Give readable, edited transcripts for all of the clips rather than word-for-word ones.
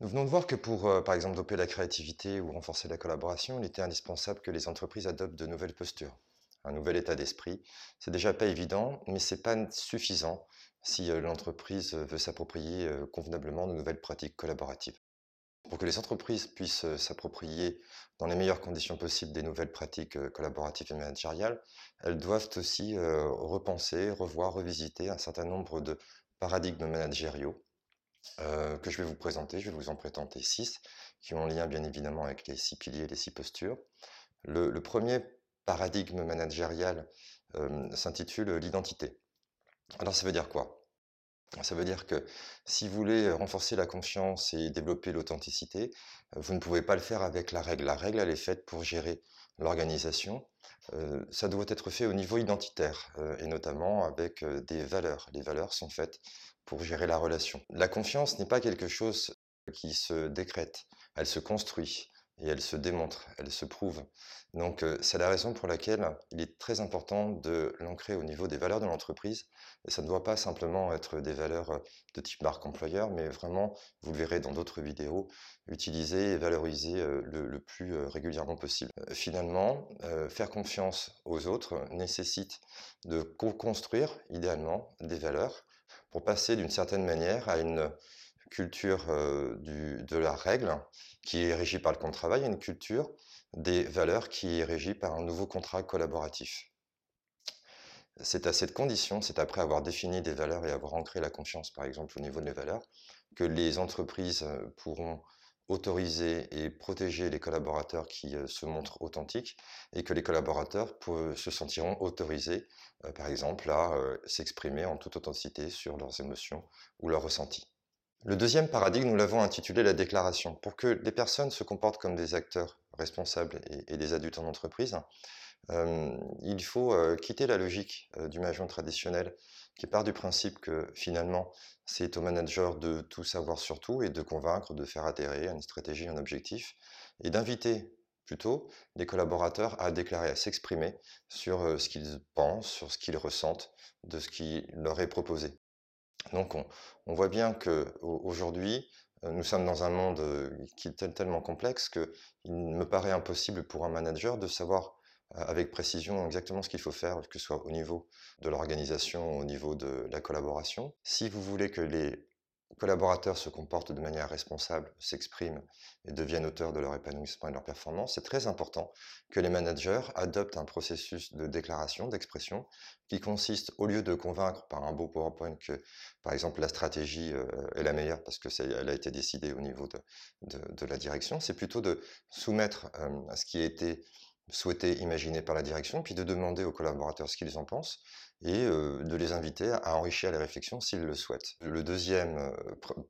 Nous venons de voir que pour, par exemple, doper la créativité ou renforcer la collaboration, il était indispensable que les entreprises adoptent de nouvelles postures, un nouvel état d'esprit. C'est déjà pas évident, mais c'est pas suffisant si l'entreprise veut s'approprier convenablement de nouvelles pratiques collaboratives. Pour que les entreprises puissent s'approprier dans les meilleures conditions possibles des nouvelles pratiques collaboratives et managériales, elles doivent aussi repenser, revoir, revisiter un certain nombre de paradigmes managériaux que je vais vous présenter. Je vais vous en présenter 6 qui ont un lien bien évidemment avec les 6 piliers, les 6 postures. Le 1er paradigme managérial s'intitule l'identité. Alors ça veut dire quoi? Ça veut dire que si vous voulez renforcer la confiance et développer l'authenticité, vous ne pouvez pas le faire avec la règle. La règle, elle est faite pour gérer l'organisation. Ça doit être fait au niveau identitaire et notamment avec des valeurs. Les valeurs sont faites pour gérer la relation. La confiance n'est pas quelque chose qui se décrète, elle se construit et elle se démontre, elle se prouve. Donc c'est la raison pour laquelle il est très important de l'ancrer au niveau des valeurs de l'entreprise. Et ça ne doit pas simplement être des valeurs de type marque employeur, mais vraiment, vous le verrez dans d'autres vidéos, utiliser et valoriser le plus régulièrement possible. Finalement, faire confiance aux autres nécessite de co-construire, idéalement, des valeurs pour passer d'une certaine manière à une culture de la règle qui est régie par le contrat de travail, à une culture des valeurs qui est régie par un nouveau contrat collaboratif. C'est à cette condition, c'est après avoir défini des valeurs et avoir ancré la confiance, par exemple, au niveau des valeurs, que les entreprises pourront autoriser et protéger les collaborateurs qui se montrent authentiques et que les collaborateurs se sentiront autorisés, par exemple, à s'exprimer en toute authenticité sur leurs émotions ou leurs ressentis. Le deuxième paradigme, nous l'avons intitulé la déclaration. Pour que les personnes se comportent comme des acteurs responsables et des adultes en entreprise, il faut quitter la logique du management traditionnel qui part du principe que finalement c'est au manager de tout savoir sur tout et de convaincre, de faire adhérer à une stratégie, un objectif, et d'inviter plutôt les collaborateurs à déclarer, à s'exprimer sur ce qu'ils pensent, sur ce qu'ils ressentent, de ce qui leur est proposé. Donc on voit bien qu'aujourd'hui, nous sommes dans un monde qui est tellement complexe qu'il me paraît impossible pour un manager de savoir avec précision exactement ce qu'il faut faire, que ce soit au niveau de l'organisation, au niveau de la collaboration. Si vous voulez que les collaborateurs se comportent de manière responsable, s'expriment et deviennent auteurs de leur épanouissement et de leur performance, c'est très important que les managers adoptent un processus de déclaration, d'expression, qui consiste, au lieu de convaincre par un beau PowerPoint que, par exemple, la stratégie est la meilleure parce que elle a été décidée au niveau de la direction, c'est plutôt de soumettre ce qui a été souhaité, imaginé par la direction, puis de demander aux collaborateurs ce qu'ils en pensent et de les inviter à enrichir les réflexions s'ils le souhaitent. Le deuxième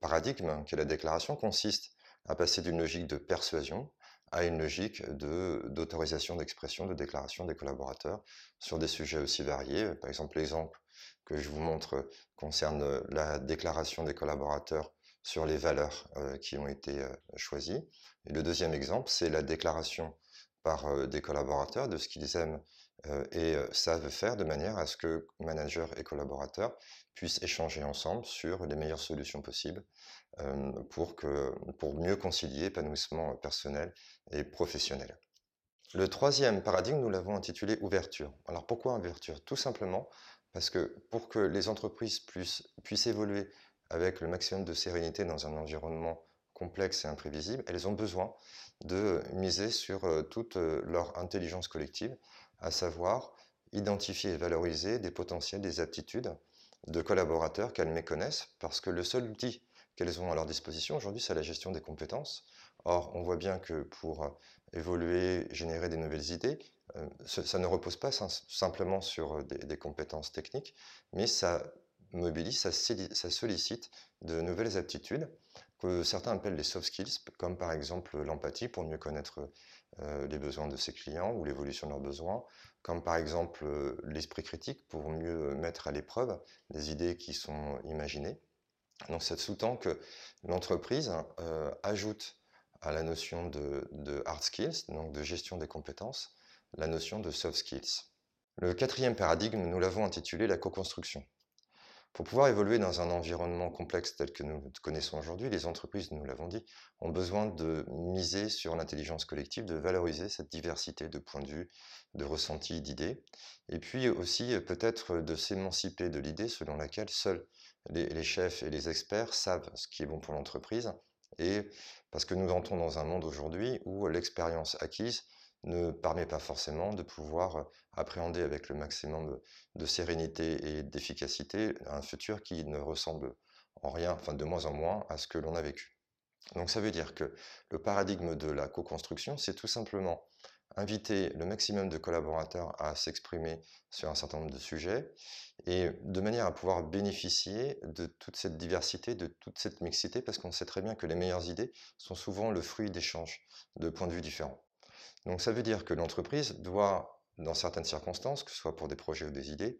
paradigme, qui est la déclaration, consiste à passer d'une logique de persuasion à une logique d'autorisation d'expression, de déclaration des collaborateurs sur des sujets aussi variés. Par exemple, l'exemple que je vous montre concerne la déclaration des collaborateurs sur les valeurs qui ont été choisies. Et le deuxième exemple, c'est la déclaration par des collaborateurs de ce qu'ils aiment et savent faire de manière à ce que managers et collaborateurs puissent échanger ensemble sur les meilleures solutions possibles pour mieux concilier épanouissement personnel et professionnel. Le troisième paradigme, nous l'avons intitulé ouverture. Alors pourquoi ouverture? Tout simplement parce que pour que les entreprises puissent évoluer avec le maximum de sérénité dans un environnement complexe et imprévisible, elles ont besoin de miser sur toute leur intelligence collective, à savoir identifier et valoriser des potentiels, des aptitudes de collaborateurs qu'elles méconnaissent, parce que le seul outil qu'elles ont à leur disposition aujourd'hui, c'est la gestion des compétences. Or, on voit bien que pour évoluer, générer des nouvelles idées, ça ne repose pas simplement sur des compétences techniques, mais ça mobilise, ça sollicite de nouvelles aptitudes que certains appellent les soft skills, comme par exemple l'empathie pour mieux connaître les besoins de ses clients ou l'évolution de leurs besoins, comme par exemple l'esprit critique pour mieux mettre à l'épreuve des idées qui sont imaginées. Donc ça sous-tend que l'entreprise ajoute à la notion de hard skills, donc de gestion des compétences, la notion de soft skills. Le quatrième paradigme, nous l'avons intitulé la co-construction. Pour pouvoir évoluer dans un environnement complexe tel que nous le connaissons aujourd'hui, les entreprises, nous l'avons dit, ont besoin de miser sur l'intelligence collective, de valoriser cette diversité de points de vue, de ressentis, d'idées, et puis aussi peut-être de s'émanciper de l'idée selon laquelle seuls les chefs et les experts savent ce qui est bon pour l'entreprise, et parce que nous entrons dans un monde aujourd'hui où l'expérience acquise ne permet pas forcément de pouvoir appréhender avec le maximum de sérénité et d'efficacité un futur qui ne ressemble en rien, enfin de moins en moins, à ce que l'on a vécu. Donc ça veut dire que le paradigme de la co-construction, c'est tout simplement inviter le maximum de collaborateurs à s'exprimer sur un certain nombre de sujets et de manière à pouvoir bénéficier de toute cette diversité, de toute cette mixité, parce qu'on sait très bien que les meilleures idées sont souvent le fruit d'échanges de points de vue différents. Donc ça veut dire que l'entreprise doit, dans certaines circonstances, que ce soit pour des projets ou des idées,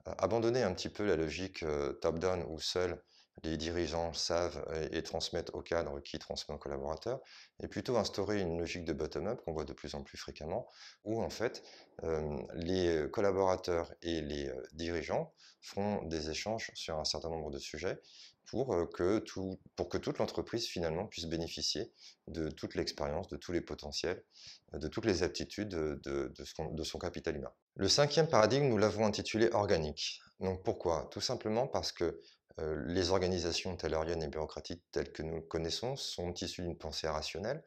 abandonner un petit peu la logique top-down où seuls les dirigeants savent et transmettent au cadre qui transmet aux collaborateurs, et plutôt instaurer une logique de bottom-up qu'on voit de plus en plus fréquemment, où en fait les collaborateurs et les dirigeants font des échanges sur un certain nombre de sujets pour que toute l'entreprise finalement puisse bénéficier de toute l'expérience, de tous les potentiels, de toutes les aptitudes de son capital humain. Le cinquième paradigme, nous l'avons intitulé organique. Donc pourquoi? Tout simplement parce que les organisations tayloriennes et bureaucratiques telles que nous le connaissons sont issues d'une pensée rationnelle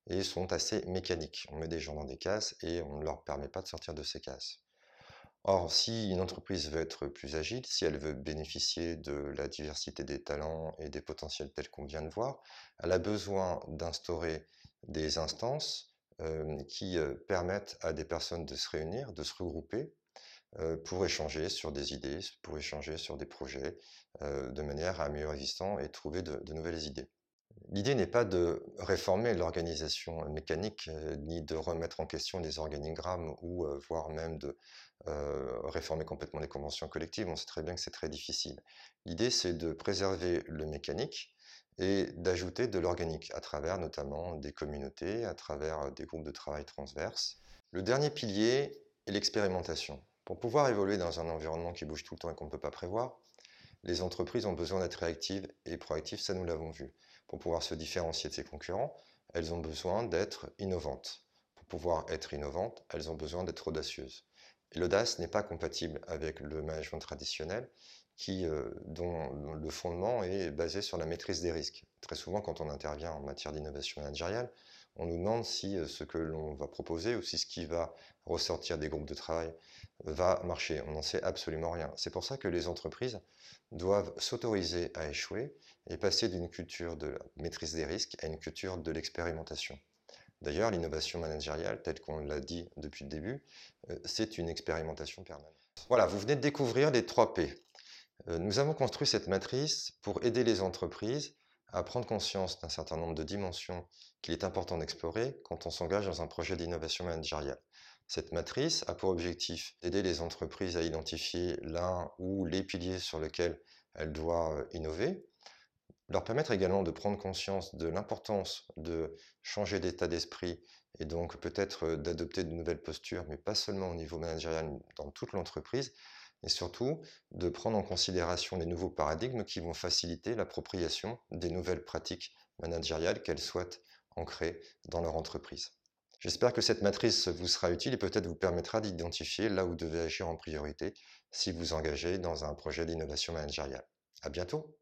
et sont assez mécaniques. On met des gens dans des cases et on ne leur permet pas de sortir de ces cases. Or, si une entreprise veut être plus agile, si elle veut bénéficier de la diversité des talents et des potentiels tels qu'on vient de voir, elle a besoin d'instaurer des instances qui permettent à des personnes de se réunir, de se regrouper pour échanger sur des idées, pour échanger sur des projets, de manière à améliorer l'existant et trouver de nouvelles idées. L'idée n'est pas de réformer l'organisation mécanique, ni de remettre en question les organigrammes ou voire même de réformer complètement les conventions collectives. On sait très bien que c'est très difficile. L'idée, c'est de préserver le mécanique et d'ajouter de l'organique à travers notamment des communautés, à travers des groupes de travail transverses. Le dernier pilier est l'expérimentation. Pour pouvoir évoluer dans un environnement qui bouge tout le temps et qu'on ne peut pas prévoir, les entreprises ont besoin d'être réactives et proactives, ça nous l'avons vu. Pour pouvoir se différencier de ses concurrents, elles ont besoin d'être innovantes. Pour pouvoir être innovantes, elles ont besoin d'être audacieuses. Et l'audace n'est pas compatible avec le management traditionnel dont le fondement est basé sur la maîtrise des risques. Très souvent, quand on intervient en matière d'innovation managériale, on nous demande si ce que l'on va proposer ou si ce qui va ressortir des groupes de travail va marcher. On n'en sait absolument rien. C'est pour ça que les entreprises doivent s'autoriser à échouer et passer d'une culture de la maîtrise des risques à une culture de l'expérimentation. D'ailleurs, l'innovation managériale, telle qu'on l'a dit depuis le début, c'est une expérimentation permanente. Voilà, vous venez de découvrir les 3 P. Nous avons construit cette matrice pour aider les entreprises à prendre conscience d'un certain nombre de dimensions qu'il est important d'explorer quand on s'engage dans un projet d'innovation managériale. Cette matrice a pour objectif d'aider les entreprises à identifier l'un ou les piliers sur lesquels elles doivent innover, leur permettre également de prendre conscience de l'importance de changer d'état d'esprit et donc peut-être d'adopter de nouvelles postures, mais pas seulement au niveau managérial, mais dans toute l'entreprise, et surtout de prendre en considération les nouveaux paradigmes qui vont faciliter l'appropriation des nouvelles pratiques managériales qu'elles souhaitent ancrer dans leur entreprise. J'espère que cette matrice vous sera utile et peut-être vous permettra d'identifier là où vous devez agir en priorité si vous engagez dans un projet d'innovation managériale. À bientôt!